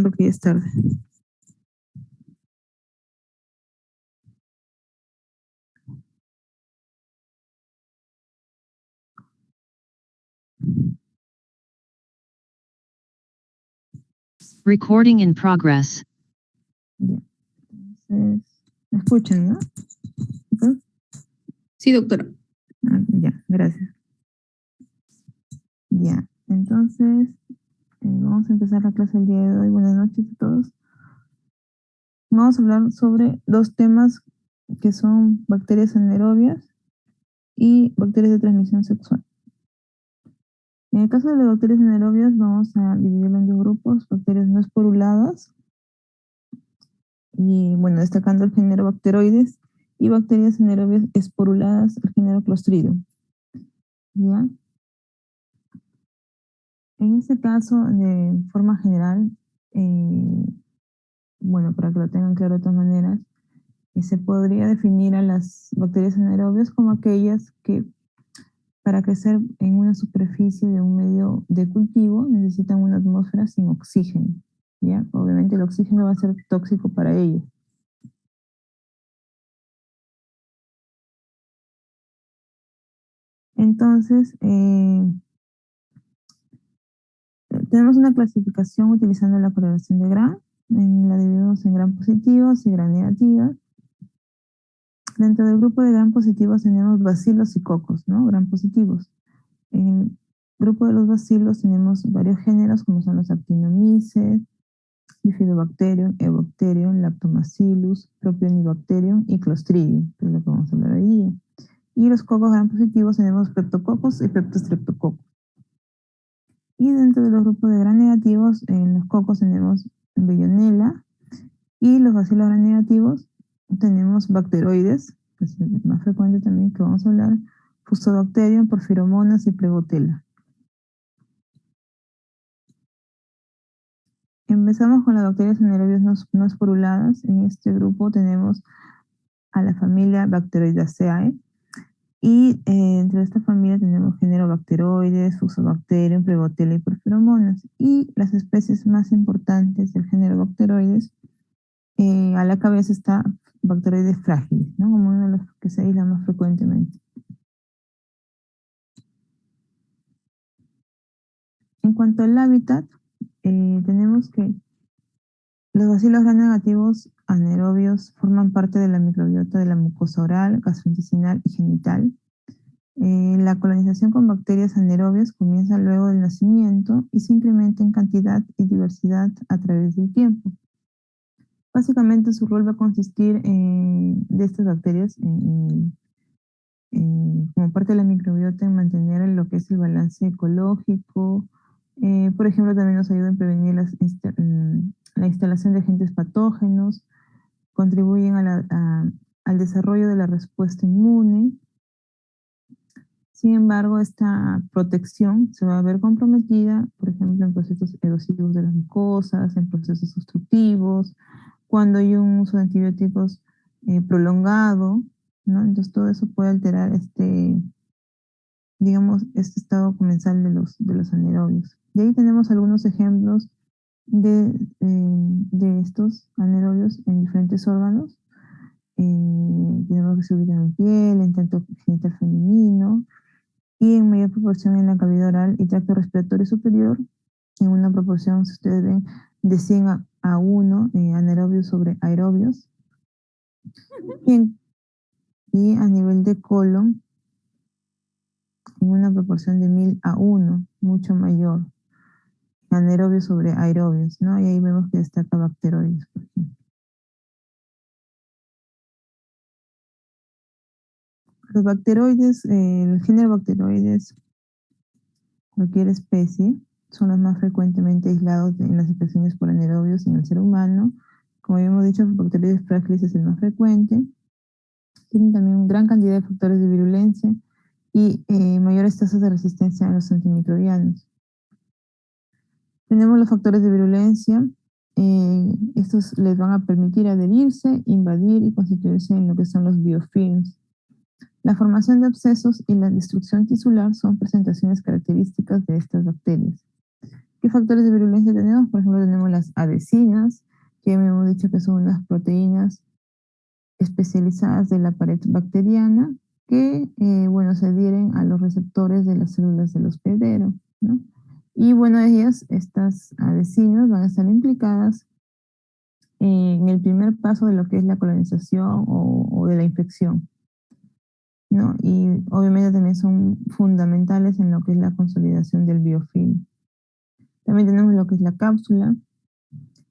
porque ya es tarde. Recording in progress. Ya. Entonces, ¿me escuchan, no? ¿Sí? Sí, doctora. Ya, gracias. Ya, entonces, vamos a empezar la clase el día de hoy. Buenas noches a todos. Vamos a hablar sobre dos temas que son bacterias anaerobias y bacterias de transmisión sexual. En el caso de las bacterias anaerobias, vamos a dividirlo en dos grupos: bacterias no esporuladas, y bueno, destacando el género Bacteroides, y bacterias anaerobias esporuladas, el género Clostridium. ¿Ya? En este caso, de forma general, bueno, para que lo tengan claro de todas maneras, se podría definir a las bacterias anaerobias como aquellas que para crecer en una superficie de un medio de cultivo necesitan una atmósfera sin oxígeno. ¿Ya? Obviamente el oxígeno va a ser tóxico para ellos. Entonces, tenemos una clasificación utilizando la correlación de Gram. La dividimos en Gram positivos y Gram negativas. Dentro del grupo de Gram positivos tenemos bacilos y cocos, ¿no? Gram positivos. En el grupo de los bacilos tenemos varios géneros, como son los Actinomyces, Bifidobacterium, Eubacterium, Lactobacillus, Propionibacterium y Clostridium, que es lo que vamos a hablar hoy día. Y los cocos Gram positivos tenemos Streptococcus y Streptococcus. Y dentro de los grupos de Gram negativos, en los cocos tenemos Bellonella, y los bacilos Gram negativos tenemos Bacteroides, que es el más frecuente también que vamos a hablar, Fusobacterium, Porphyromonas y Pregotella. Empezamos con las bacterias anaerobias no esporuladas. En este grupo tenemos a la familia Bacteroideaceae, y dentro de esta familia tenemos género Bacteroides, Fusobacterium, Pregotella y Porphyromonas. Y las especies más importantes del género Bacteroides, a la cabeza está Bacteroides frágiles, ¿no? Como uno de los que se aísla más frecuentemente. En cuanto al hábitat, tenemos que los bacilos gram negativos anaerobios forman parte de la microbiota de la mucosa oral, gastrointestinal y genital. La colonización con bacterias anaerobias comienza luego del nacimiento y se incrementa en cantidad y diversidad a través del tiempo. Básicamente su rol va a consistir de estas bacterias como parte de la microbiota en mantener lo que es el balance ecológico. Por ejemplo, también nos ayuda en prevenir la instalación de agentes patógenos, contribuyen al desarrollo de la respuesta inmune. Sin embargo, esta protección se va a ver comprometida, por ejemplo, en procesos erosivos de las mucosas, en procesos obstructivos, cuando hay un uso de antibióticos prolongado, ¿no? Entonces todo eso puede alterar digamos, este estado comensal de los anaerobios. Y ahí tenemos algunos ejemplos de estos anaerobios en diferentes órganos. Tenemos que se ubican en piel, en tanto genital femenino, y en mayor proporción en la cavidad oral y tracto respiratorio superior, en una proporción, si ustedes ven, de 100 a 1, anaerobios sobre aerobios. Y a nivel de colon, en una proporción de 1000 a 1, mucho mayor, anaerobios sobre aerobios, ¿no? Y ahí vemos que destaca Bacteroides, por ejemplo. Los bacteroides, el género Bacteroides, cualquier especie, son los más frecuentemente aislados en las infecciones por anaerobios en el ser humano. Como habíamos dicho, Bacteroides frágiles es el más frecuente. Tienen también una gran cantidad de factores de virulencia y mayores tasas de resistencia a los antimicrobianos. Tenemos los factores de virulencia. Estos les van a permitir adherirse, invadir y constituirse en lo que son los biofilms. La formación de abscesos y la destrucción tisular son presentaciones características de estas bacterias. ¿Qué factores de virulencia tenemos? Por ejemplo, tenemos las adhesinas, que hemos dicho que son unas proteínas especializadas de la pared bacteriana que, bueno, se adhieren a los receptores de las células del hospedero, ¿no? Y bueno, estas adhesinas van a estar implicadas en el primer paso de lo que es la colonización o de la infección, ¿no? Y obviamente también son fundamentales en lo que es la consolidación del biofilm. También tenemos lo que es la cápsula,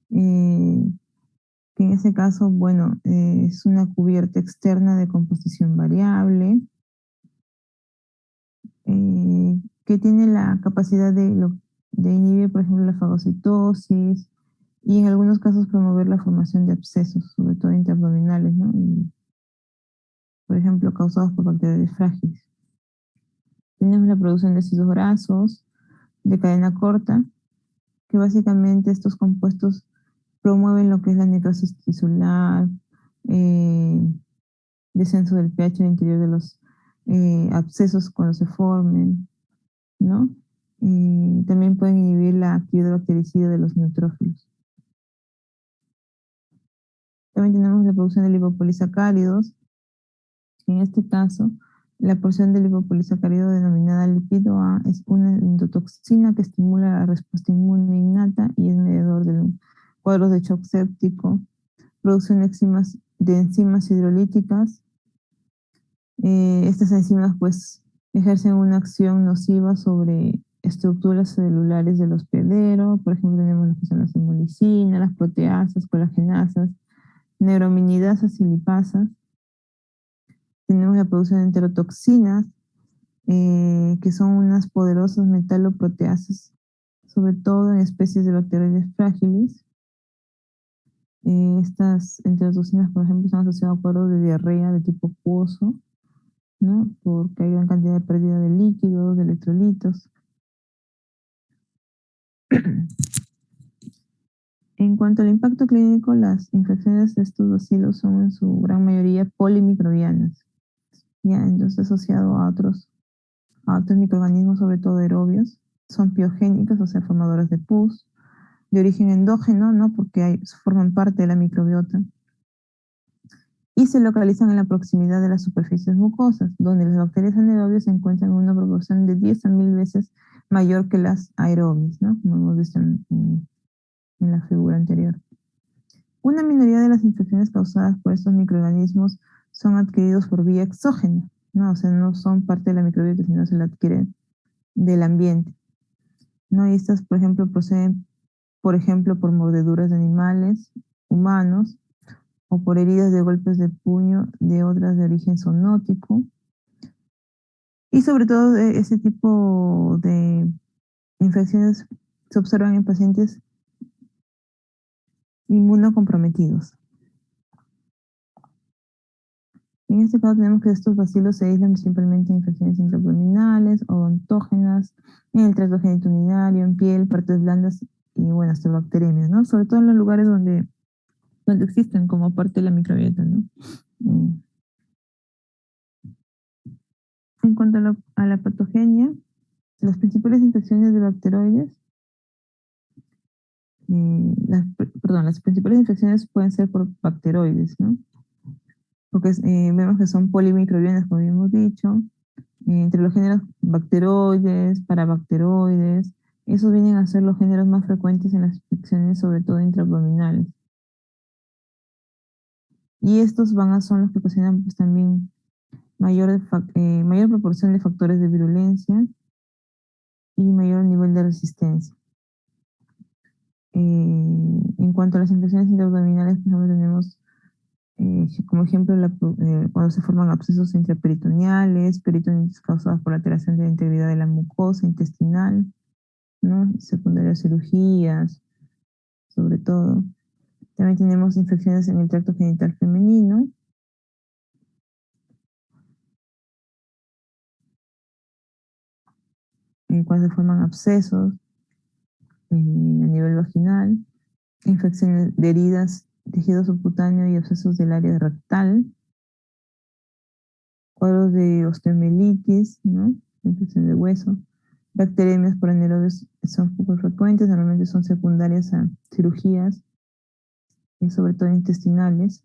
que en ese caso, bueno, es una cubierta externa de composición variable, que tiene la capacidad de inhibir, por ejemplo, la fagocitosis y en algunos casos promover la formación de abscesos, sobre todo interabdominales, ¿no? Y, por ejemplo, causados por bacterias frágiles. Tenemos la producción de ácidos grasos de cadena corta, que básicamente estos compuestos promueven lo que es la necrosis tisular, descenso del pH al interior de los abscesos cuando se formen, ¿no? También pueden inhibir la actividad bactericida de los neutrófilos. También tenemos la producción de lipopolisacáridos. En este caso, la porción de lipopolisacárido denominada lípido A es una endotoxina que estimula la respuesta inmune innata y es mediador de cuadros de shock séptico, producción de enzimas hidrolíticas. Estas enzimas pues ejercen una acción nociva sobre estructuras celulares del hospedero. Por ejemplo, tenemos lo que son las hemolicinas, las proteasas, colagenasas, neuraminidasas y lipasas. Tenemos la producción de enterotoxinas, que son unas poderosas metaloproteasas, sobre todo en especies de bacterias frágiles. Estas enterotoxinas, por ejemplo, están asociadas a cuadros de diarrea de tipo acuoso, ¿no? Porque hay gran cantidad de pérdida de líquidos, de electrolitos. En cuanto al impacto clínico, las infecciones de estos bacilos son en su gran mayoría polimicrobianas, ya entonces asociado a otros microorganismos, sobre todo aerobios. Son piogénicas, o sea, formadoras de pus, de origen endógeno, ¿no? Porque forman parte de la microbiota. Y se localizan en la proximidad de las superficies mucosas, donde las bacterias anaerobias se encuentran en una proporción de 10 a 1000 veces mayor que las aerobias, ¿no? Como hemos visto en la figura anterior. Una minoría de las infecciones causadas por estos microorganismos son adquiridos por vía exógena, ¿no? O sea, no son parte de la microbiota, sino se la adquieren del ambiente, ¿no? Y estas, por ejemplo, proceden, por ejemplo, por mordeduras de animales, humanos, o por heridas de golpes de puño de otras de origen zoonótico. Y sobre todo ese tipo de infecciones se observan en pacientes inmunocomprometidos. En este caso tenemos que estos bacilos se aíslan principalmente en infecciones intraabdominales, odontógenas, en el tracto genitourinario, en piel, partes blandas y, bueno, hasta bacterias, ¿no? Sobre todo en los lugares donde existen como parte de la microbiota, ¿no? En cuanto a la patogenia, las principales infecciones de bacteroides, las principales infecciones pueden ser por bacteroides, ¿no? Porque vemos que son polimicrobianas, como habíamos dicho, entre los géneros bacteroides, parabacteroides, esos vienen a ser los géneros más frecuentes en las infecciones, sobre todo intraabdominales. Y estos son los que ocasionan pues también mayor proporción de factores de virulencia y mayor nivel de resistencia. En cuanto a las infecciones intraabdominales, por ejemplo, tenemos como ejemplo cuando se forman abscesos intraperitoneales, peritonitis causadas por alteración de la integridad de la mucosa intestinal, ¿no? Secundaria a cirugías, sobre todo. También tenemos infecciones en el tracto genital femenino. Cuando se forman abscesos a nivel vaginal, infecciones de heridas, tejido subcutáneo y abscesos del área rectal, cuadros de osteomielitis, ¿no? Infección de hueso, Bacteriemias por anaerobios son poco frecuentes, normalmente son secundarias a cirugías, sobre todo intestinales,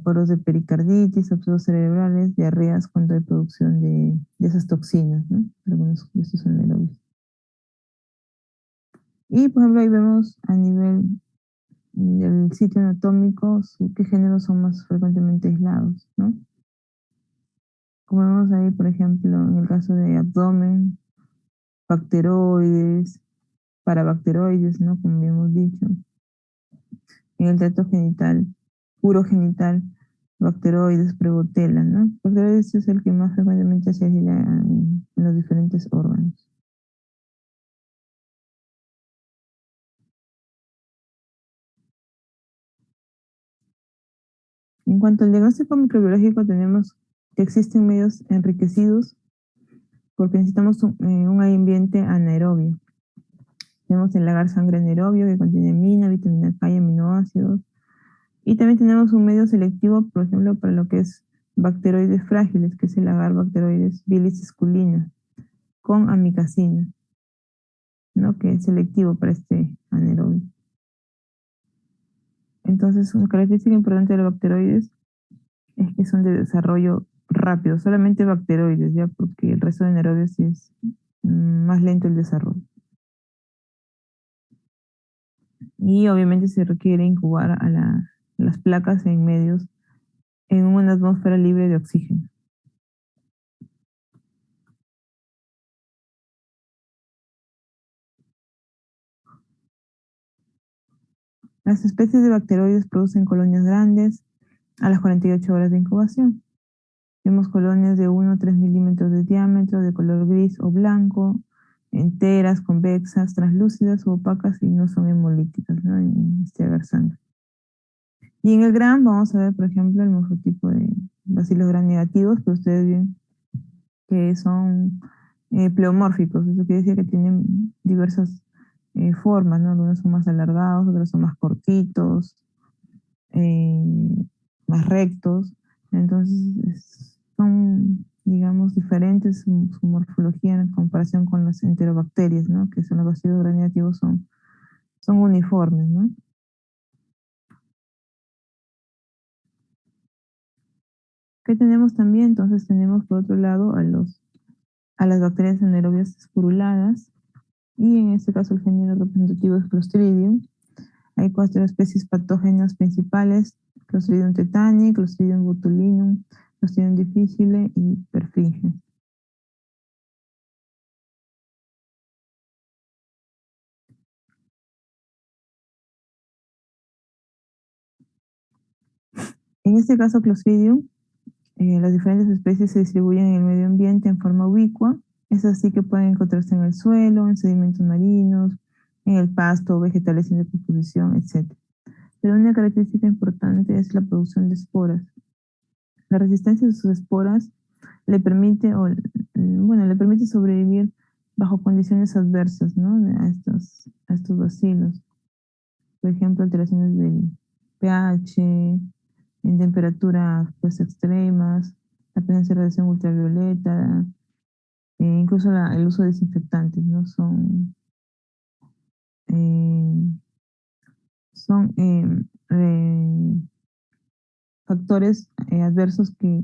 coros de pericarditis, abscesos cerebrales, diarreas cuando hay producción de esas toxinas, ¿no? Algunos de estos anaerobios. Y por ejemplo ahí vemos a nivel del sitio anatómico qué géneros son más frecuentemente aislados, ¿no? Como vemos ahí, por ejemplo, en el caso de abdomen, bacteroides, parabacteroides, ¿no? Como habíamos dicho. En el tracto genital, urogenital, bacteroides, prebotela, ¿no? Bacteroides es el que más frecuentemente se aísla en los diferentes órganos. En cuanto al diagnóstico microbiológico, tenemos que existen medios enriquecidos porque necesitamos un ambiente anaerobio. Tenemos el lagar sangre anaerobio que contiene mina, vitamina K y aminoácidos. Y también tenemos un medio selectivo, por ejemplo, para lo que es bacteroides frágiles, que es el agar bacteroides bilis esculina, con amicacina, ¿no? Que es selectivo para este anaerobio. Entonces, una característica importante de los bacteroides es que son de desarrollo rápido, solamente bacteroides, ya porque el resto de anaerobios sí es más lento el desarrollo. Y obviamente se requiere incubar a las placas en medios, en una atmósfera libre de oxígeno. Las especies de bacteroides producen colonias grandes a las 48 horas de incubación. Vemos colonias de 1 a 3 milímetros de diámetro, de color gris o blanco, enteras, convexas, translúcidas o opacas y no son hemolíticas, ¿no? En este agar sangre. Y en el GRAM vamos a ver, por ejemplo, el morfotipo de bacilos gram negativos, que ustedes ven que son pleomórficos. Eso quiere decir que tienen diversas formas, ¿no? Algunos son más alargados, otros son más cortitos, eh, más rectos. Entonces, son, digamos, diferentes su morfología en comparación con las enterobacterias, ¿no? Que son los bacilos gram negativos, son uniformes, ¿no? ¿Qué tenemos también? Entonces tenemos por otro lado a las bacterias anaerobias esporuladas, y en este caso el género representativo es Clostridium. Hay 4 especies patógenas principales: Clostridium tetani, Clostridium botulinum, Clostridium difficile y Perfringens. En este caso Clostridium, las diferentes especies se distribuyen en el medio ambiente en forma ubicua. Es así que pueden encontrarse en el suelo, en sedimentos marinos, en el pasto, vegetales en decomposición, etc. Pero una característica importante es la producción de esporas. La resistencia de sus esporas le permite, le permite sobrevivir bajo condiciones adversas, ¿no? A estos bacilos. Por ejemplo, alteraciones del pH, en temperaturas pues extremas, la presencia de radiación ultravioleta, incluso el uso de desinfectantes, ¿no? Eh, son factores adversos que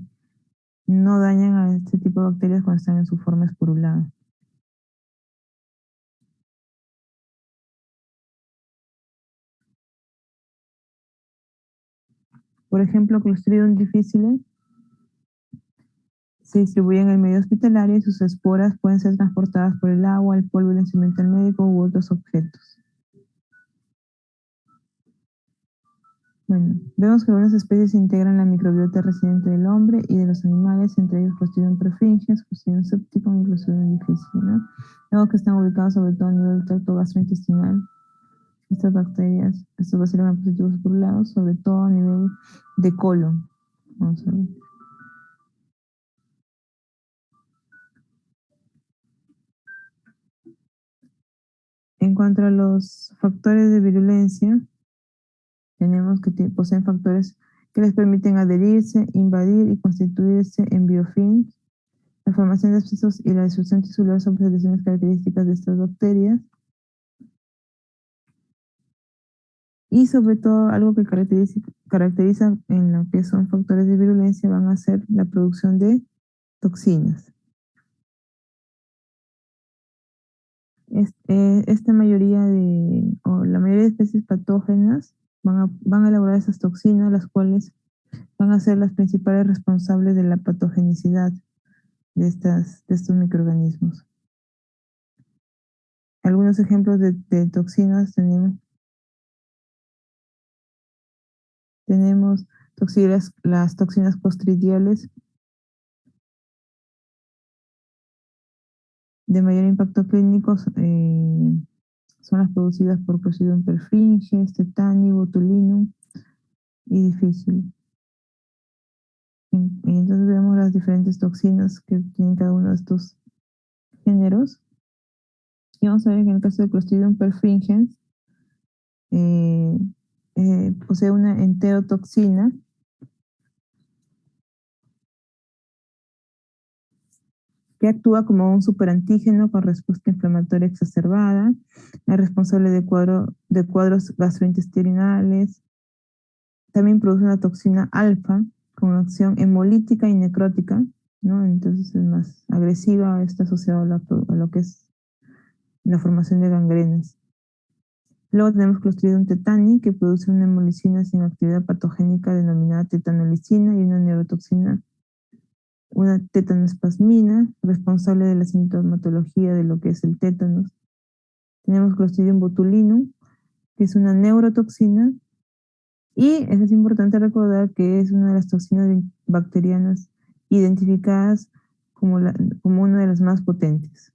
no dañan a este tipo de bacterias cuando están en su forma esporulada. Por ejemplo, Clostridium difficile se distribuye en el medio hospitalario y sus esporas pueden ser transportadas por el agua, el polvo, el instrumental médico u otros objetos. Bueno, vemos que algunas especies integran la microbiota residente del hombre y de los animales, entre ellos Clostridium perfringens, Clostridium septicum y Clostridium difficile, ¿no? Vemos que están ubicados sobre todo a nivel del tracto gastrointestinal. Estas bacterias, estos bacilos gram positivos por un lado, sobre todo a nivel de colon. Vamos a ver. En cuanto a los factores de virulencia, tenemos que poseen factores que les permiten adherirse, invadir y constituirse en biofilms, La formación de abscesos y la destrucción tisular son presentaciones características de estas bacterias. Y sobre todo, algo que caracteriza en lo que son factores de virulencia van a ser la producción de toxinas. Esta mayoría o la mayoría de especies patógenas van a elaborar esas toxinas, las cuales van a ser las principales responsables de la patogenicidad de estos microorganismos. Algunos ejemplos de toxinas tenemos las toxinas clostridiales de mayor impacto clínico, son las producidas por Clostridium perfringens, tetani, botulinum y difícil. Y entonces vemos las diferentes toxinas que tienen cada uno de estos géneros. Y vamos a ver que en el caso de Clostridium perfringens posee una enterotoxina que actúa como un superantígeno con respuesta inflamatoria exacerbada, es responsable de cuadros gastrointestinales. También produce una toxina alfa con acción hemolítica y necrótica, ¿no? Entonces es más agresiva, está asociado a lo que es la formación de gangrenas. Luego tenemos Clostridium tetani, que produce una hemolicina sin actividad patogénica denominada tetanolicina y una neurotoxina, una tetanospasmina, responsable de la sintomatología de lo que es el tétanos. Tenemos Clostridium botulinum, que es una neurotoxina, y eso es importante recordar que es una de las toxinas bacterianas identificadas como una de las más potentes.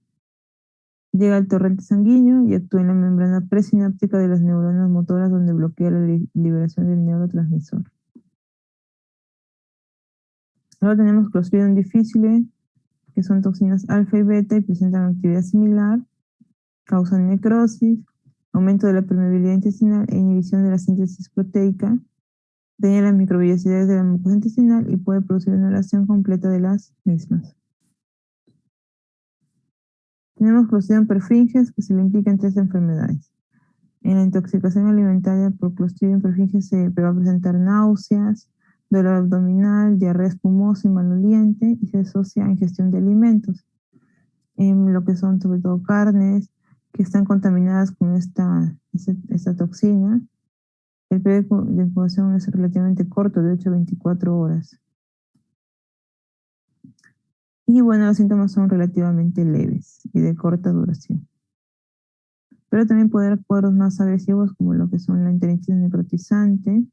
Llega al torrente sanguíneo y actúa en la membrana presináptica de las neuronas motoras, donde bloquea la liberación del neurotransmisor. Luego tenemos Clostridium difficile, que son toxinas alfa y beta y presentan actividad similar, causan necrosis, aumento de la permeabilidad intestinal e inhibición de la síntesis proteica, daña las microvellosidades de la mucosa intestinal y puede producir una anulación completa de las mismas. Tenemos Clostridium perfringens, que se le implica en 3 enfermedades. En la intoxicación alimentaria por Clostridium perfringens se va a presentar náuseas, dolor abdominal, diarrea espumosa y maloliente, y se asocia a ingestión de alimentos, en lo que son sobre todo carnes que están contaminadas con esta toxina. El periodo de incubación es relativamente corto, de 8 a 24 horas. Y bueno, los síntomas son relativamente leves y de corta duración. Pero también puede haber cuadros más agresivos, como lo que son la enteritis necrotizante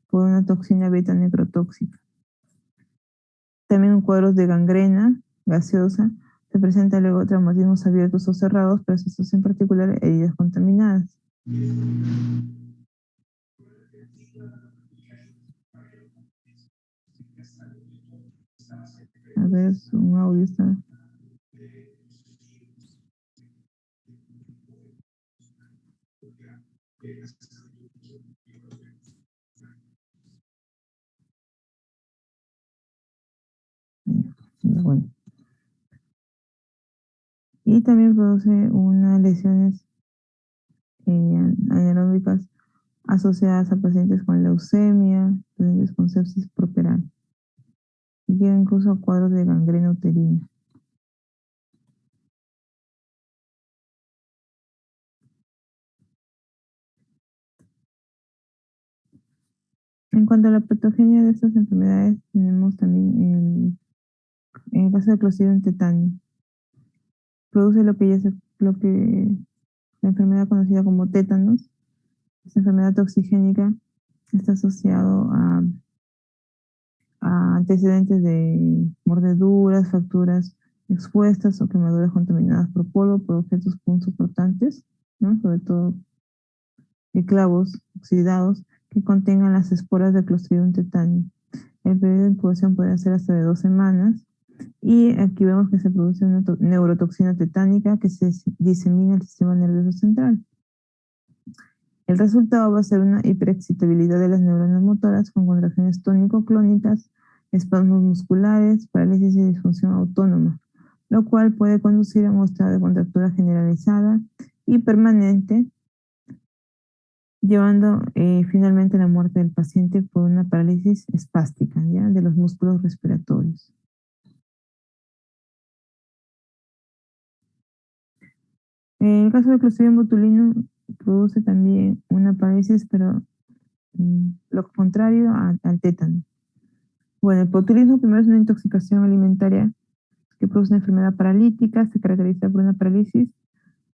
por una toxina beta necrotóxica. También cuadros de gangrena gaseosa. Se presentan luego traumatismos abiertos o cerrados, pero estos en particular heridas contaminadas. A ver, un audio está. Bueno. Y también produce unas lesiones anaeróbicas asociadas a pacientes con leucemia, pacientes con sepsis properal. Llega incluso a cuadros de gangrena uterina. En cuanto a la patogenia de estas enfermedades, tenemos también en el caso de Clostridium tetani. Produce la enfermedad conocida como tétanos. Esta enfermedad toxigénica está asociado a antecedentes de mordeduras, fracturas expuestas o quemaduras contaminadas por polvo, por objetos punzocortantes, ¿no? Sobre todo clavos oxidados que contengan las esporas de Clostridium tetani. El periodo de incubación puede ser hasta de 2 semanas. Y aquí vemos que se produce una neurotoxina tetánica que se disemina al sistema nervioso central. El resultado va a ser una hiperexcitabilidad de las neuronas motoras con contracciones tónico-clónicas espasmos musculares, parálisis y disfunción autónoma, lo cual puede conducir a un estado de contractura generalizada y permanente, llevando finalmente a la muerte del paciente por una parálisis espástica, ¿ya? De los músculos respiratorios. En el caso del Clostridium botulino produce también una parálisis, pero lo contrario al tétano. Bueno, el botulismo primero es una intoxicación alimentaria que produce una enfermedad paralítica, se caracteriza por una parálisis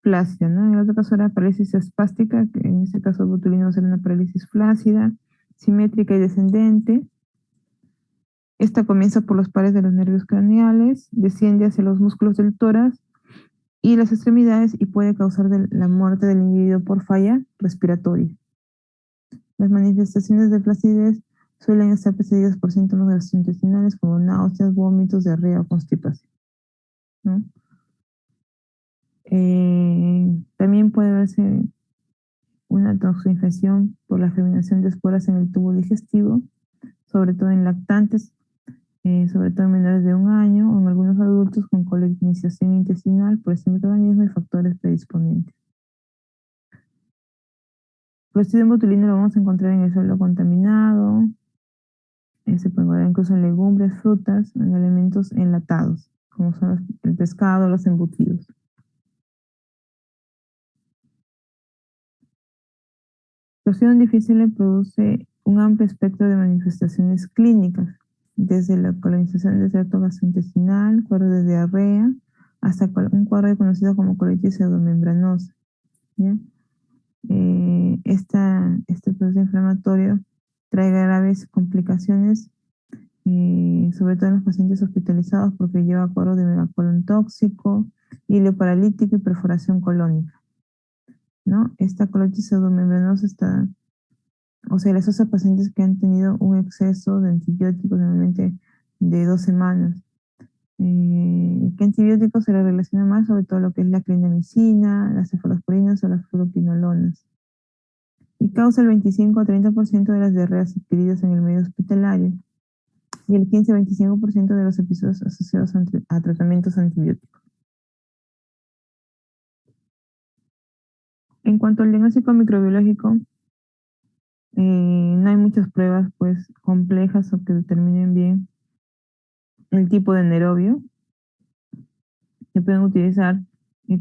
flácida, ¿no? En el otro caso era parálisis espástica, que en este caso el botulino va a ser una parálisis flácida, simétrica y descendente. Esta comienza por los pares de los nervios craneales, desciende hacia los músculos del tórax y las extremidades y puede causar la muerte del individuo por falla respiratoria. Las manifestaciones de flacidez suelen estar precedidas por síntomas gastrointestinales como náuseas, vómitos, diarrea o constipación, ¿no? También puede verse una toxoinfección por la germinación de esporas en el tubo digestivo, sobre todo en lactantes, sobre todo en menores de 1 año o en algunos adultos con colonización intestinal por este microorganismo y factores predisponentes. Clostridium botulino lo vamos a encontrar en el suelo contaminado, se puede encontrar incluso en legumbres, frutas, en alimentos enlatados, como son el pescado, los embutidos. Clostridium difficile produce un amplio espectro de manifestaciones clínicas, desde la colonización del tracto gastrointestinal, cuadro de diarrea, hasta un cuadro conocido como colitis pseudomembranosa, ¿ya? Este proceso inflamatorio trae graves complicaciones, sobre todo en los pacientes hospitalizados, porque lleva cuadro de megacolon tóxico, hilo paralítico y perforación colónica, ¿no? Esta colitis pseudomembranosa se le asocia a pacientes que han tenido un exceso de antibióticos, normalmente de 2 semanas. ¿Qué antibióticos se le relaciona más? Sobre todo lo que es la clindamicina, las cefalosporinas o las fluoroquinolonas. Y causa el 25 a 30% de las diarreas adquiridas en el medio hospitalario y el 15 a 25% de los episodios asociados a tratamientos antibióticos. En cuanto al diagnóstico microbiológico, no hay muchas pruebas pues complejas o que determinen bien el tipo de anaerobio. Se pueden utilizar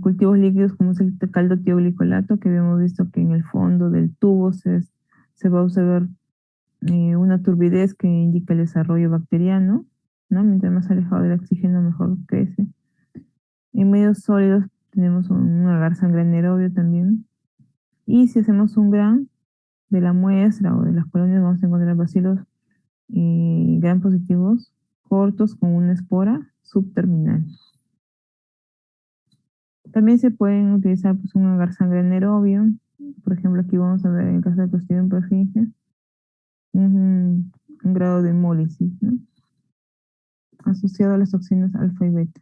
cultivos líquidos como es el caldo tioglicolato, que habíamos visto que en el fondo del tubo se va a observar una turbidez que indica el desarrollo bacteriano, ¿no? Mientras más alejado del oxígeno, mejor crece. En medios sólidos tenemos un agar sangre anaerobio también. Y si hacemos un gran de la muestra o de las colonias, vamos a encontrar bacilos gran positivos cortos con una espora subterminal. También se pueden utilizar pues, un agar sangre anaerobio. Por ejemplo, aquí vamos a ver en el caso de Clostridium perfringens un grado de hemólisis, ¿no? Asociado a las toxinas alfa y beta.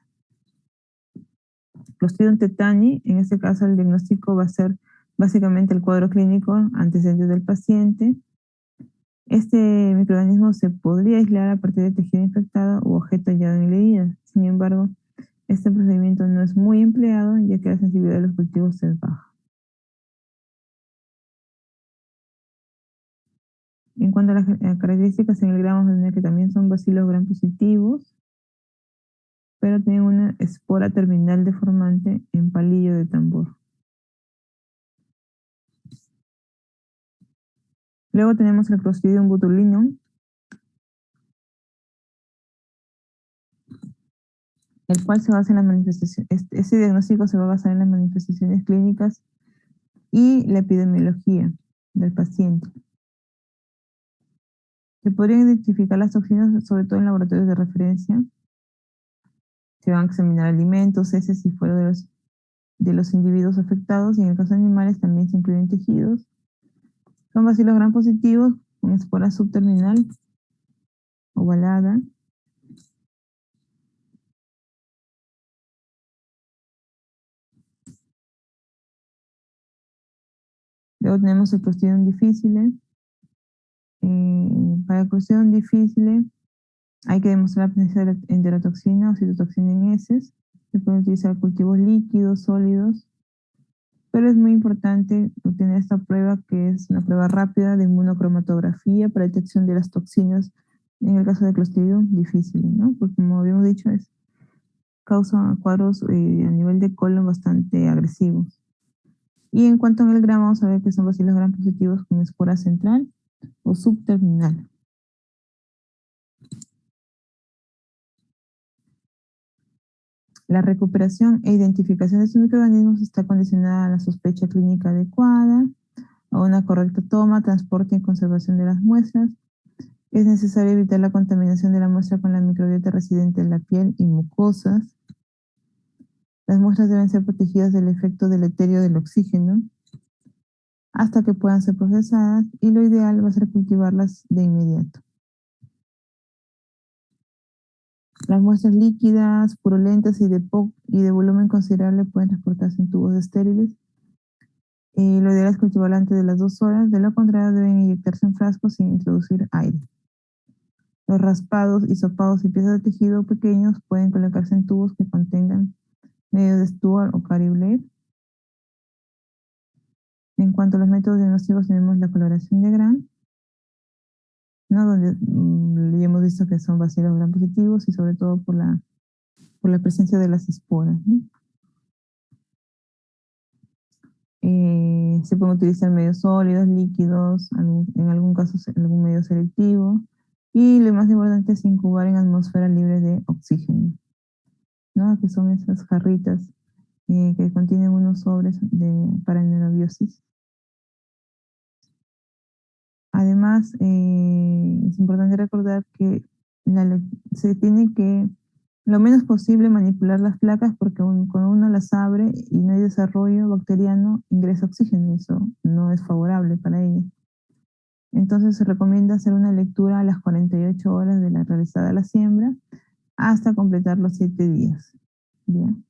Clostridium tetani, en este caso el diagnóstico va a ser básicamente el cuadro clínico antecedente del paciente. Este microorganismo se podría aislar a partir de tejido infectado u objeto hallado en la herida. Sin embargo, este procedimiento no es muy empleado ya que la sensibilidad de los cultivos es baja. En cuanto a las características en el grano, vamos a tener que también son bacilos gram positivos, pero tienen una espora terminal deformante en palillo de tambor. Luego tenemos el Clostridium botulinum, el cual se basa en las manifestaciones. Este diagnóstico se va a basar en las manifestaciones clínicas y la epidemiología del paciente. Se podrían identificar las toxinas, sobre todo en laboratorios de referencia. Se van a examinar alimentos, heces y fuera de los individuos afectados, y en el caso de animales también se incluyen tejidos. Son bacilos gram positivos con espora subterminal ovalada. Luego tenemos el Clostridium difficile. Para el Clostridium difficile Hay que demostrar la presencia de la enterotoxina o citotoxina en heces. Se pueden utilizar cultivos líquidos, sólidos, pero es muy importante obtener esta prueba, que es una prueba rápida de inmunocromatografía para detección de las toxinas. En el caso de Clostridium difícil, ¿no? Porque como habíamos dicho, causa cuadros a nivel de colon bastante agresivos. Y en cuanto al Gram, vamos a ver que son bacilos gram positivos con espora central o subterminal. La recuperación e identificación de estos microorganismos está condicionada a la sospecha clínica adecuada, a una correcta toma, transporte y conservación de las muestras. Es necesario evitar la contaminación de la muestra con la microbiota residente en la piel y mucosas. Las muestras deben ser protegidas del efecto deleterio del oxígeno hasta que puedan ser procesadas, y lo ideal va a ser cultivarlas de inmediato. Las muestras líquidas, purulentas y de volumen considerable pueden transportarse en tubos estériles. Lo ideal es cultivarla antes de las 2 horas, de lo contrario deben inyectarse en frascos sin introducir aire. Los raspados, hisopados y piezas de tejido pequeños pueden colocarse en tubos que contengan medios de Stuart o Cary Blair. En cuanto a los métodos diagnósticos, tenemos la coloración de Gram, ¿no? Donde ya hemos visto que son bacilos gram positivos y sobre todo por la presencia de las esporas, ¿no? Se pueden utilizar medios sólidos, líquidos, en algún caso algún medio selectivo, y lo más importante es incubar en atmósfera libre de oxígeno, ¿no? Que son esas jarritas que contienen unos sobres para anaerobiosis. Además, es importante recordar que se tiene que, lo menos posible, manipular las placas, porque cuando uno las abre y no hay desarrollo bacteriano, ingresa oxígeno y eso no es favorable para ellas. Entonces se recomienda hacer una lectura a las 48 horas de la realizada la siembra hasta completar los 7 días. ¿Bien?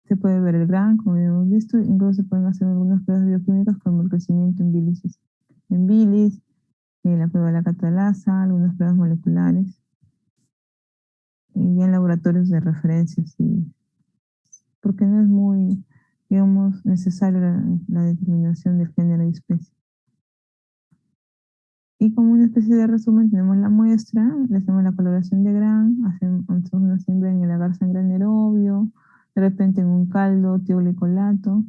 Se puede ver el Gram, como hemos visto, incluso se pueden hacer algunas pruebas bioquímicas como el crecimiento en bilis, la prueba de la catalasa, algunas pruebas moleculares, ya en laboratorios de referencia, sí, porque no es muy, digamos, necesaria la determinación del género y especie. Y como una especie de resumen, tenemos la muestra, le hacemos la coloración de Gram, hacemos una siembra en el agar sangre anaerobio, de repente en un caldo tioglicolato,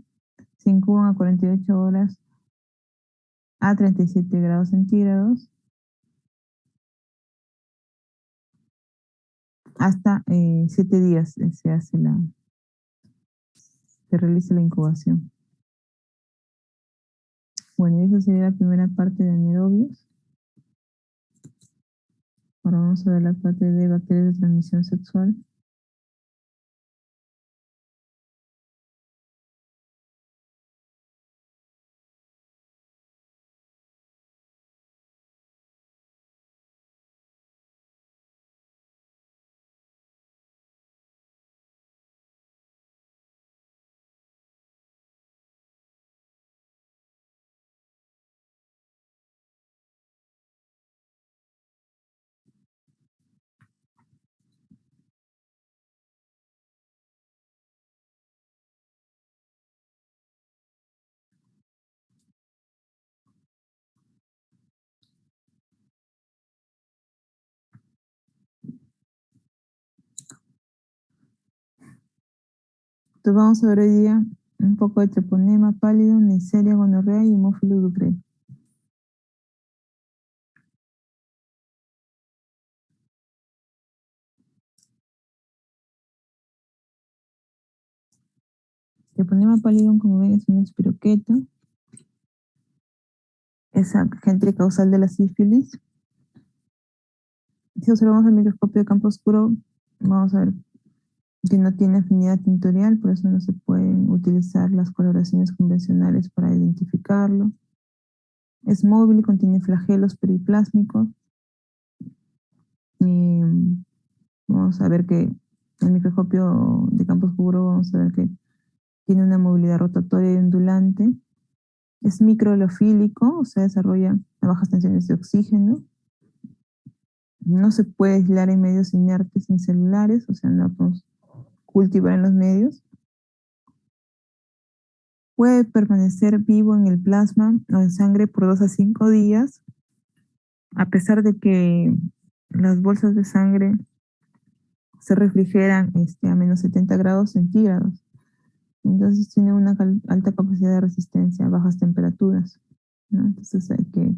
se incuban a 48 horas a 37 grados centígrados hasta 7 días se realiza la incubación. Bueno, esa sería la primera parte de anaerobios. Ahora vamos a ver la parte de bacterias de transmisión sexual. Entonces vamos a ver hoy día un poco de treponema pálido, Neisseria, gonorrea y hemófilo ducrei. Treponema pallidum, como ven, es una espiroqueta. Es agente causal de la sífilis. Si observamos el microscopio de campo oscuro, vamos a ver que no tiene afinidad tintorial, por eso no se pueden utilizar las coloraciones convencionales para identificarlo. Es móvil y contiene flagelos periplásmicos. Vamos a ver que el microscopio de campo oscuro, vamos a ver que tiene una movilidad rotatoria y ondulante. Es microhelofílico, o sea, desarrolla a bajas tensiones de oxígeno. No se puede aislar en medios inertes ni celulares, o sea, no podemos cultivar en los medios. Puede permanecer vivo en el plasma o en sangre por 2 a 5 días, a pesar de que las bolsas de sangre se refrigeran a menos 70 grados centígrados. Entonces tiene una alta capacidad de resistencia a bajas temperaturas, ¿no? Entonces hay que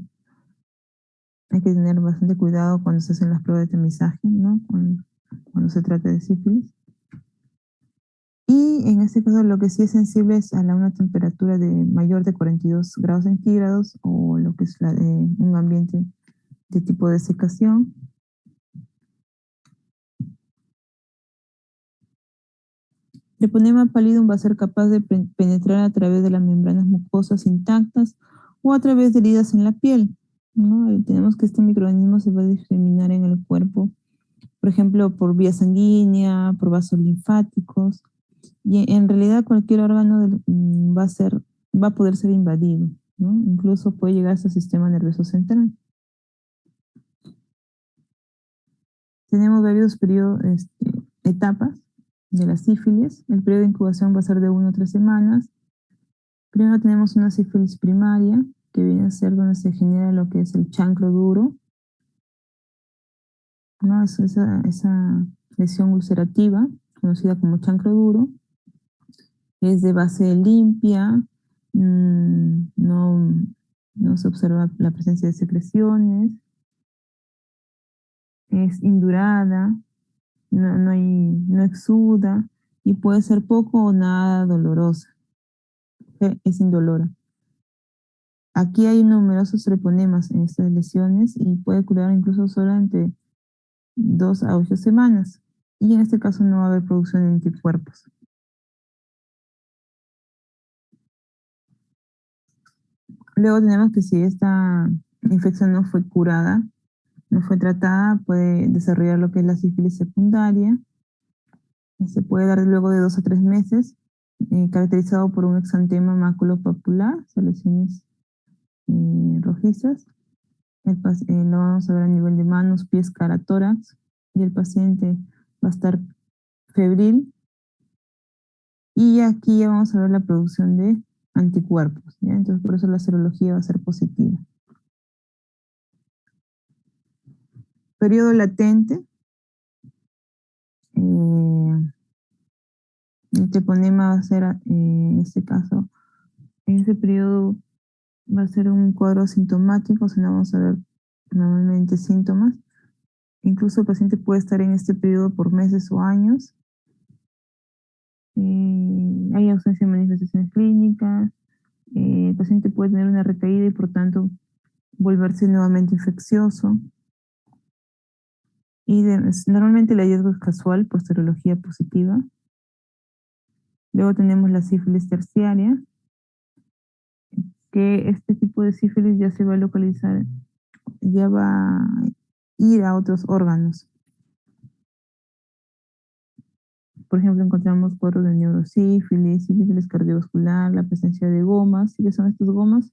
tener bastante cuidado cuando se hacen las pruebas de tamizaje, ¿no? Cuando se trata de sífilis. Y en este caso lo que sí es sensible es a una temperatura de mayor de 42 grados centígrados o lo que es un ambiente de tipo de secación. Treponema pallidum va a ser capaz de penetrar a través de las membranas mucosas intactas o a través de heridas en la piel, ¿no? Tenemos que este microorganismo se va a diseminar en el cuerpo, por ejemplo, por vía sanguínea, por vasos linfáticos, y en realidad cualquier órgano va a poder ser invadido, ¿no? Incluso puede llegar hasta el sistema nervioso central. Tenemos varios periodos, etapas de la sífilis. El periodo de incubación va a ser de 1 a 3 semanas. Primero tenemos una sífilis primaria, que viene a ser donde se genera lo que es el chancro duro, ¿no? Es esa lesión ulcerativa, conocida como chancro duro. Es de base limpia, no se observa la presencia de secreciones, es indurada, no exuda y puede ser poco o nada dolorosa, es indolora. Aquí hay numerosos treponemas en estas lesiones y puede curar incluso solo entre 2 a 8 semanas. Y en este caso no va a haber producción de anticuerpos. Luego tenemos que si esta infección no fue curada, no fue tratada, puede desarrollar lo que es la sífilis secundaria. Se puede dar luego de 2 a 3 meses, caracterizado por un exantema maculopapular, lesiones rojizas. Lo vamos a ver a nivel de manos, pies, cara, tórax, y el paciente va a estar febril. Y aquí ya vamos a ver la producción de anticuerpos, ¿ya? Entonces por eso la serología va a ser positiva. Periodo latente. El treponema va a ser, en este caso, en ese periodo va a ser un cuadro sintomático, o sea, no vamos a ver normalmente síntomas. Incluso el paciente puede estar en este periodo por meses o años. Hay ausencia de manifestaciones clínicas. El paciente puede tener una recaída y por tanto volverse nuevamente infeccioso. Y normalmente el hallazgo es casual por serología positiva. Luego tenemos la sífilis terciaria, que este tipo de sífilis ya se va a localizar, ya va a ir a otros órganos. Por ejemplo, encontramos cuadros de neurosífilis, sífilis cardiovascular, la presencia de gomas. ¿Y qué son estas gomas?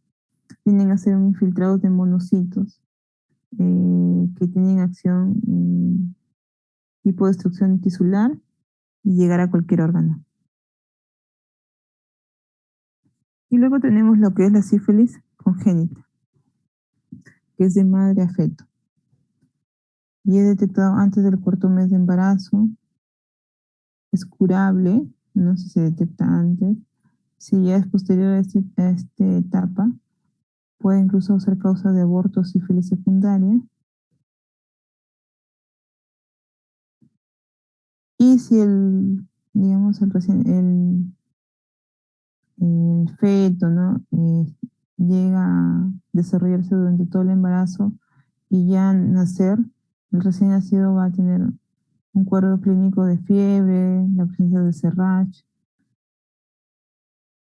Tienden a ser infiltrados de monocitos que tienen acción tipo destrucción tisular y llegar a cualquier órgano. Y luego tenemos lo que es la sífilis congénita, que es de madre a feto. Y es detectado antes del 4º mes de embarazo. Es curable, no sé si se detecta antes. Si ya es posterior a esta etapa, puede incluso ser causa de aborto o sífilis secundaria. Y si digamos, el feto, ¿no? Llega a desarrollarse durante todo el embarazo y ya nacer, el recién nacido va a tener un cuadro clínico de fiebre, la presencia de CRH,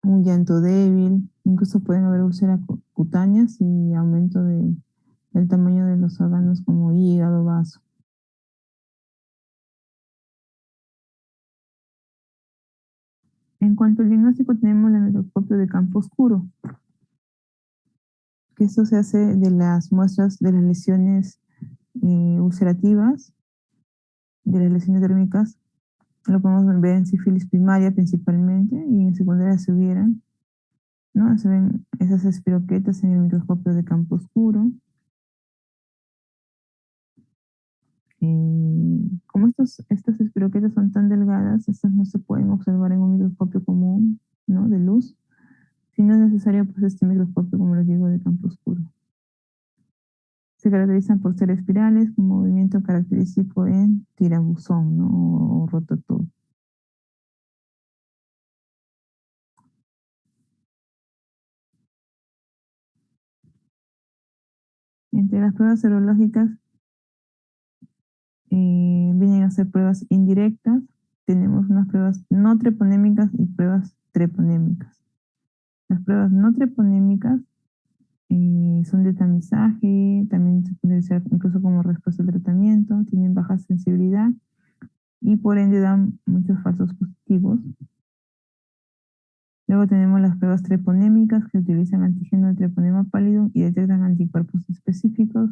un llanto débil, incluso pueden haber úlceras cutáneas y aumento del tamaño de los órganos como hígado, vaso. En cuanto al diagnóstico, tenemos la endoscopio de campo oscuro, que esto se hace de las muestras de las lesiones ulcerativas de las lesiones dérmicas. Lo podemos ver en sífilis primaria principalmente y en secundaria se hubieran, ¿no? Se ven esas espiroquetas en el microscopio de campo oscuro. Como estas espiroquetas son tan delgadas, estas no se pueden observar en un microscopio común, ¿no? De luz. Si no es necesario, pues este microscopio, como les digo, de campo oscuro. Se caracterizan por ser espirales, con movimiento característico en tirabuzón, ¿no? O rotator. Entre las pruebas serológicas vienen a ser pruebas indirectas. Tenemos unas pruebas no treponémicas y pruebas treponémicas. Las pruebas no treponémicas son de tamizaje, también se puede usar incluso como respuesta al tratamiento, tienen baja sensibilidad y por ende dan muchos falsos positivos. Luego tenemos las pruebas treponémicas que utilizan antígeno de treponema pálido y detectan anticuerpos específicos.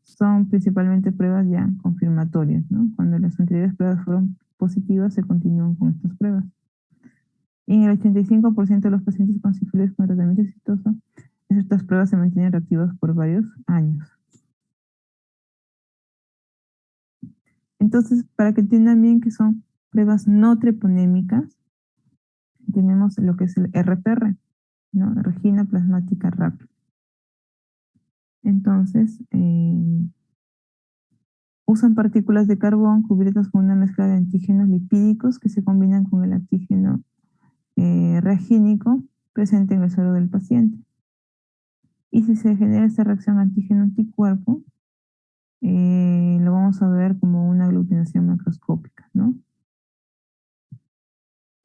Son principalmente pruebas ya confirmatorias, ¿no? Cuando las anteriores pruebas fueron positivas, se continúan con estas pruebas. En el 85% de los pacientes con sífilis con tratamiento exitoso, estas pruebas se mantienen reactivas por varios años. Entonces, para que entiendan bien que son pruebas no treponémicas, tenemos lo que es el RPR, ¿no? Regina plasmática rápida. Entonces, usan partículas de carbón cubiertas con una mezcla de antígenos lipídicos que se combinan con el antígeno reagínico presente en el suero del paciente. Y si se genera esta reacción antígeno-anticuerpo, lo vamos a ver como una aglutinación macroscópica, ¿no?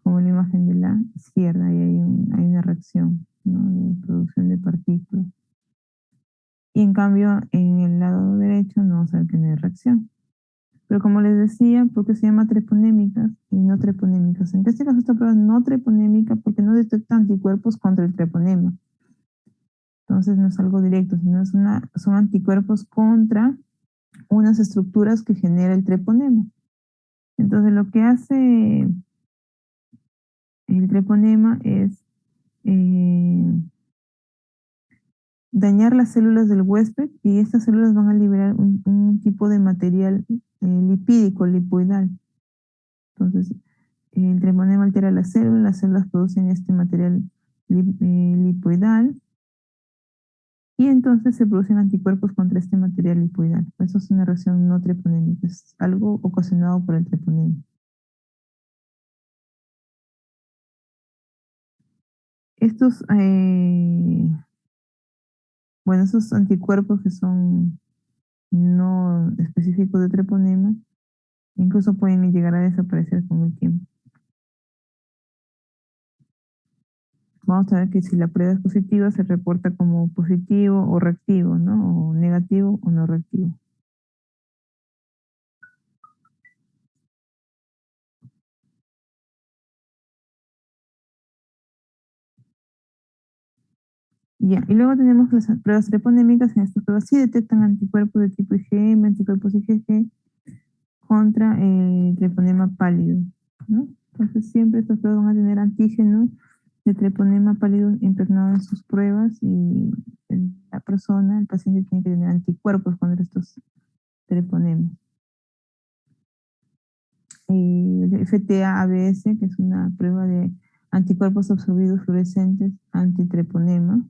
Como la imagen de la izquierda, ahí hay una reacción, ¿no? De producción de partículas. Y en cambio, en el lado derecho no vamos a ver que no hay reacción. Pero como les decía, ¿por qué se llama treponémicas y no treponémicas? En este caso esta prueba es no treponémica porque no detecta anticuerpos contra el treponema. Entonces no es algo directo, sino son anticuerpos contra unas estructuras que genera el treponema. Entonces lo que hace el treponema es dañar las células del huésped y estas células van a liberar un tipo de material lipídico, lipoidal. Entonces, el treponema altera las células producen este material lipoidal y entonces se producen anticuerpos contra este material lipoidal. Eso es una reacción no treponémica, es algo ocasionado por el treponema. Estos, esos anticuerpos que son no específicos de treponema, incluso pueden llegar a desaparecer con el tiempo. Vamos a ver que si la prueba es positiva, se reporta como positivo o reactivo, ¿no? O negativo o no reactivo. Ya, y luego tenemos las pruebas treponémicas. En estas pruebas sí detectan anticuerpos de tipo IgM, anticuerpos IgG contra el treponema pálido, ¿no? Entonces siempre estas pruebas van a tener antígenos de treponema pálido impregnado en sus pruebas y la persona, el paciente tiene que tener anticuerpos contra estos treponemas. El FTA-ABS, que es una prueba de anticuerpos absorbidos fluorescentes antitreponema.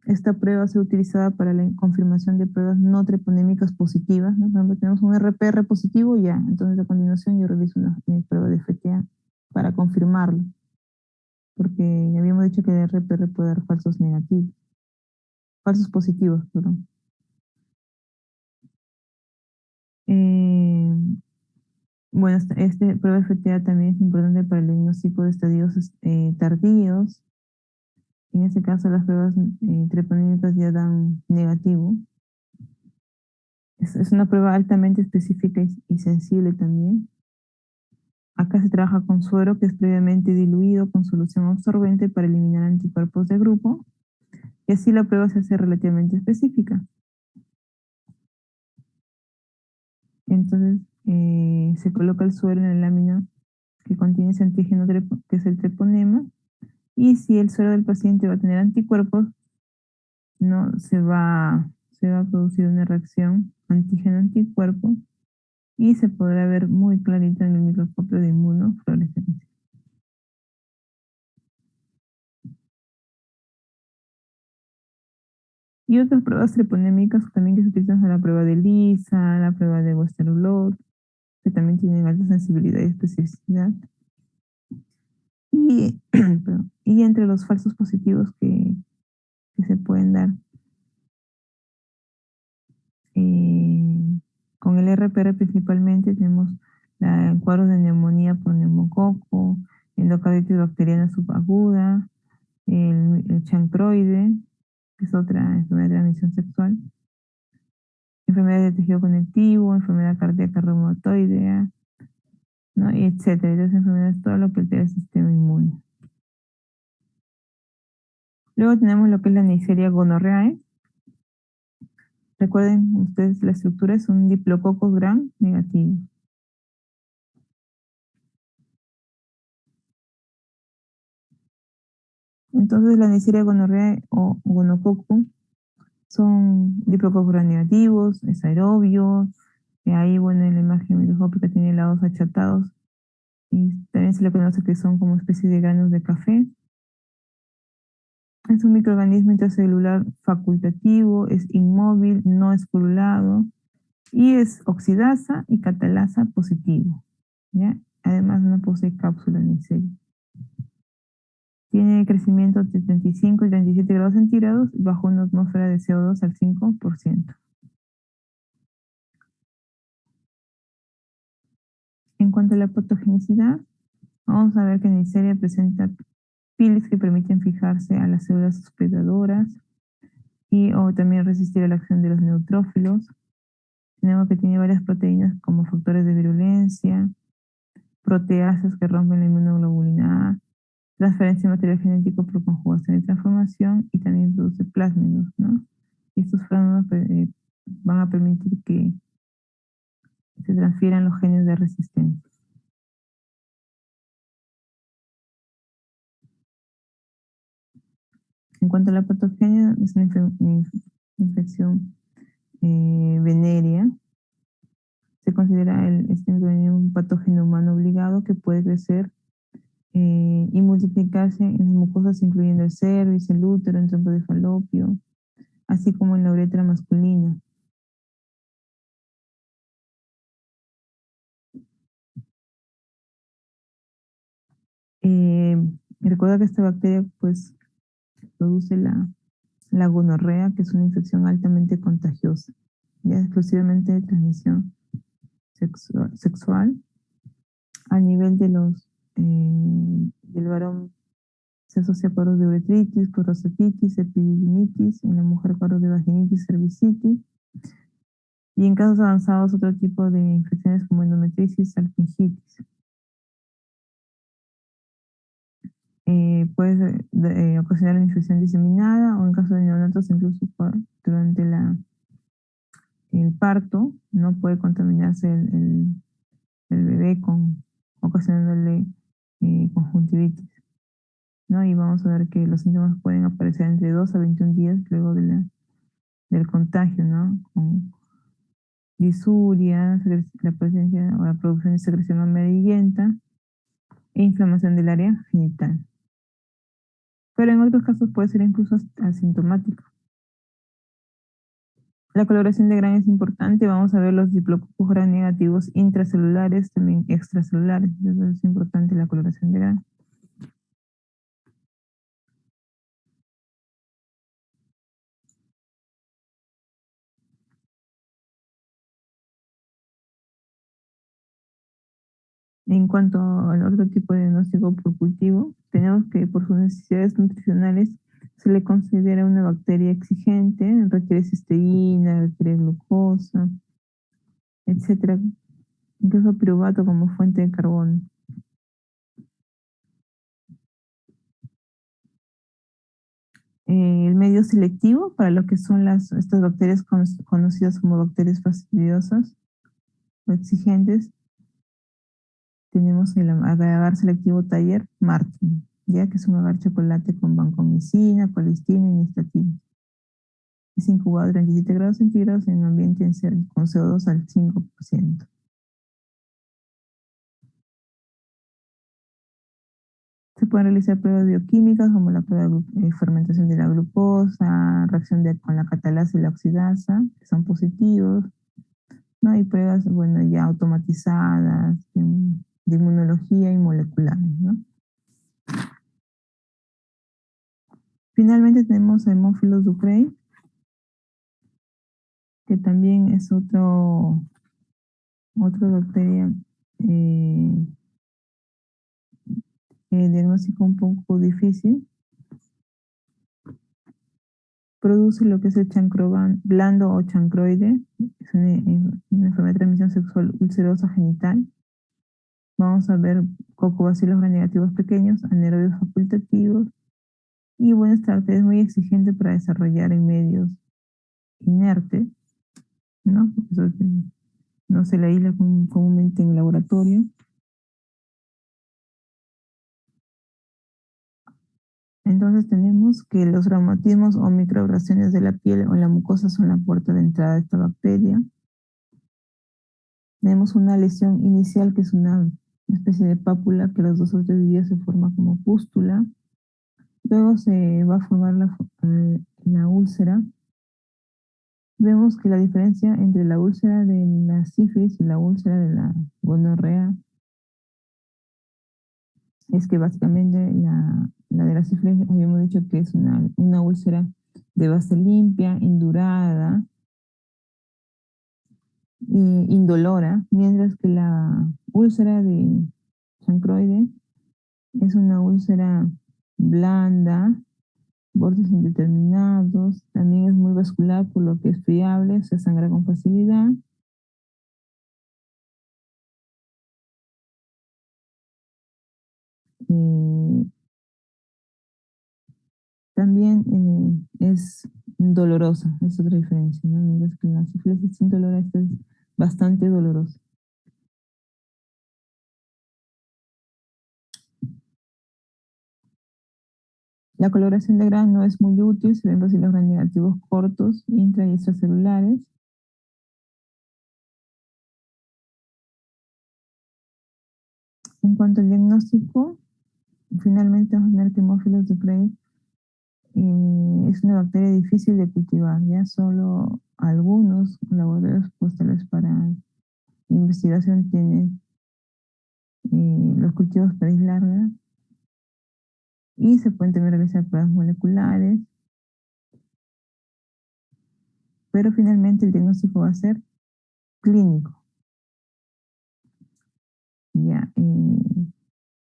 Esta prueba se utilizada para la confirmación de pruebas no treponémicas positivas, ¿no? Por ejemplo, tenemos un RPR positivo, ya, entonces a continuación yo realizo una prueba de FTA para confirmarlo, porque ya habíamos dicho que el RPR puede dar falsos negativos, falsos positivos, perdón. Bueno, esta prueba de FTA también es importante para el diagnóstico de estadios tardíos. En este caso, las pruebas treponémicas ya dan negativo. Es una prueba altamente específica y sensible también. Acá se trabaja con suero que es previamente diluido con solución absorbente para eliminar anticuerpos de grupo. y así la prueba se hace relativamente específica. Entonces, se coloca el suero en la lámina que contiene ese antígeno que es el treponema, y si el suero del paciente va a tener anticuerpos, no se va a producir una reacción antígeno-anticuerpo y se podrá ver muy clarito en el microscopio de inmunofluorescencia. Y otras pruebas treponémicas también que se utilizan son la prueba de Lisa, la prueba de Western blot, que también tienen alta sensibilidad y especificidad. Y, y entre los falsos positivos que se pueden dar con el RPR principalmente tenemos cuadros de neumonía por neumococo, endocarditis bacteriana subaguda, el chancroide, que es otra enfermedad de transmisión sexual, enfermedades de tejido conectivo, enfermedad cardíaca reumatoidea, ¿no? Y etcétera. Esas enfermedades, todo lo que altera el sistema inmune. Luego tenemos lo que es la Neisseria gonorrhoeae. Recuerden ustedes, la estructura es un diplococos gram negativo. Entonces la Neisseria gonorrhoeae o gonococo son diplococos gram negativos, es aerobio, y ahí, bueno, en la imagen microscópica tiene lados achatados, y también se le conoce que son como especies de granos de café. Es un microorganismo intracelular facultativo, es inmóvil, no esporulado, y es oxidasa y catalasa positivo, ¿ya? Además no posee cápsula ni sello. Tiene crecimiento de 35 y 37 grados centígrados bajo una atmósfera de CO2 al 5%. En cuanto a la patogenicidad, vamos a ver que Neisseria presenta piles que permiten fijarse a las células hospedadoras y o también resistir a la acción de los neutrófilos. Tenemos que tiene varias proteínas como factores de virulencia, proteasas que rompen la inmunoglobulina A, transferencia de material genético por conjugación y transformación, y también produce plásmidos, ¿no? Y estos plásmidos van a permitir que se transfieran los genes de resistencia. En cuanto a la patogenia, es una infección venérea. Se considera este un patógeno humano obligado que puede crecer y multiplicarse en las mucosas, incluyendo el cervix, el útero, el trompo de falopio, así como en la uretra masculina. Recuerda que esta bacteria pues produce la gonorrea, que es una infección altamente contagiosa, ya exclusivamente de transmisión sexual. A nivel de del varón se asocia a cuadros de uretritis, prostatitis, epididimitis, en la mujer cuadros de vaginitis, cervicitis, y en casos avanzados otro tipo de infecciones como endometriosis, salpingitis. Puede ocasionar una infección diseminada o en caso de neonatos incluso durante el parto no puede contaminarse el bebé ocasionándole conjuntivitis, ¿no? Y vamos a ver que los síntomas pueden aparecer entre 2 a 21 días luego del contagio, ¿no? Con disuria, la presencia o la producción de secreción amarillenta e inflamación del área genital. Pero en otros casos puede ser incluso asintomático. La coloración de Gram es importante. Vamos a ver los diplococos Gram negativos intracelulares, también extracelulares. Entonces es importante la coloración de Gram. En cuanto al otro tipo de diagnóstico por cultivo, tenemos que por sus necesidades nutricionales se le considera una bacteria exigente, requiere cisteína, requiere glucosa, etcétera, incluso piruvato como fuente de carbono. el medio selectivo para lo que son estas bacterias conocidas como bacterias fastidiosas o exigentes. Tenemos el agar selectivo Taller Martin, ya que es un agar chocolate con vancomicina, colistina y nistatina. Es incubado a 37 grados centígrados en un ambiente con CO2 al 5%. Se pueden realizar pruebas bioquímicas como la prueba de fermentación de la glucosa, reacción con la catalasa y la oxidasa, que son positivos, ¿no? Y pruebas, bueno, ya automatizadas de inmunología y moleculares, ¿no? Finalmente tenemos a Haemophilus ducreyi, que también es otra bacteria diagnóstico un poco difícil. Produce lo que es el chancro blando o chancroide, es una enfermedad de transmisión sexual ulcerosa genital. Vamos a ver cocobacilos grannegativos pequeños, anaerobios facultativos, y bueno, esta bacteria es muy exigente para desarrollar en medios inertes, ¿no? Porque eso no se la aísla comúnmente en el laboratorio. Entonces tenemos que los reumatismos o microabrasiones de la piel o la mucosa son la puerta de entrada de esta bacteria. Tenemos una lesión inicial que es una especie de pápula que a los 2 o 3 días se forma como pústula. Luego se va a formar la úlcera. Vemos que la diferencia entre la úlcera de la sífilis y la úlcera de la gonorrea es que básicamente la de la sífilis habíamos dicho que es una úlcera de base limpia, indurada, indolora, mientras que la úlcera de chancroide es una úlcera blanda, bordes indeterminados, también es muy vascular por lo que es friable, se sangra con facilidad. También es dolorosa, es otra diferencia, ¿no? Mientras que la sífilis es indolora, esta es bastante dolorosa. La coloración de Gram no es muy útil, se ven bacilos gram negativos cortos, intra y extracelulares. En cuanto al diagnóstico, finalmente vamos a tener que Haemophilus ducreyi es una bacteria difícil de cultivar, ya solo algunos laboratorios postales para investigación tienen los cultivos para aislarla y se pueden también realizar pruebas moleculares, pero finalmente el diagnóstico va a ser clínico, ya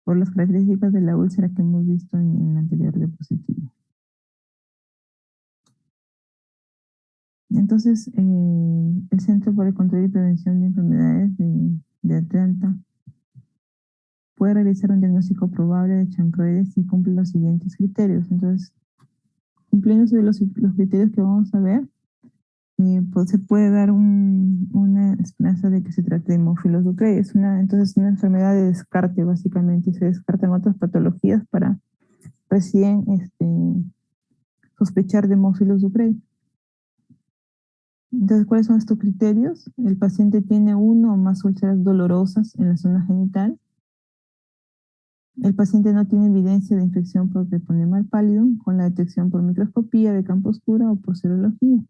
por las características de la úlcera que hemos visto en la anterior diapositiva. Entonces, el Centro para el Control y Prevención de Enfermedades de Atlanta puede realizar un diagnóstico probable de chancroides si cumple los siguientes criterios. Entonces, cumpliéndose de los criterios que vamos a ver, pues se puede dar una esperanza de que se trate de Haemophilus ducreyi. Entonces, una enfermedad de descarte, básicamente, y se descartan otras patologías para recién sospechar de Haemophilus ducreyi. Entonces, ¿cuáles son estos criterios? El paciente tiene 1 o más úlceras dolorosas en la zona genital. El paciente no tiene evidencia de infección por treponema pálido con la detección por microscopía de campo oscuro o por serología.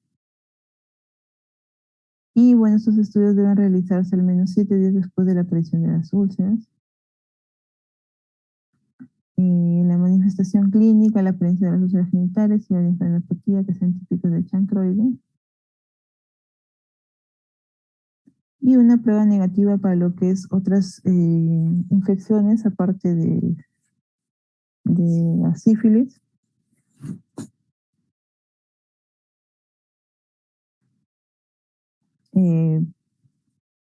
Y bueno, estos estudios deben realizarse al menos 7 días después de la aparición de las úlceras. La manifestación clínica, la apariencia de las úlceras genitales y la linfadenopatía que sean típicas de chancroide. Y una prueba negativa para lo que es otras infecciones aparte de la sífilis.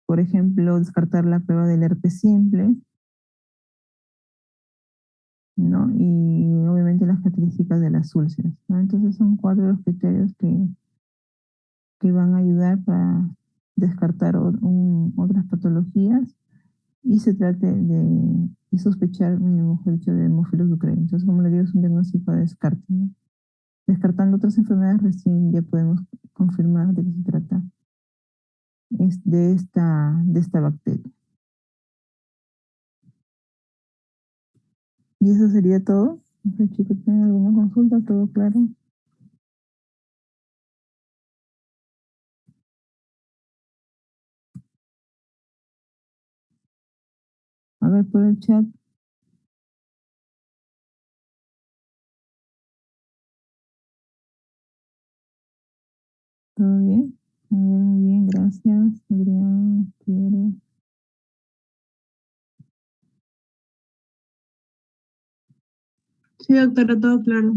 Por ejemplo, descartar la prueba del herpes simple, ¿no? Y obviamente las características de las úlceras, ¿no? Entonces son 4 los criterios que van a ayudar para descartar otras patologías y se trate de y sospechar, mejor dicho, de Haemophilus ducreyi. Entonces, como le digo, es un diagnóstico de descarte, ¿no? Descartando otras enfermedades, recién ya podemos confirmar de qué se trata de esta bacteria. Y eso sería todo. No sé, chicos, ¿tienen alguna consulta? ¿Todo claro? A ver, por el chat. ¿Todo bien? A ver, muy bien, gracias. Adrián, quiero. Sí, doctora, todo claro.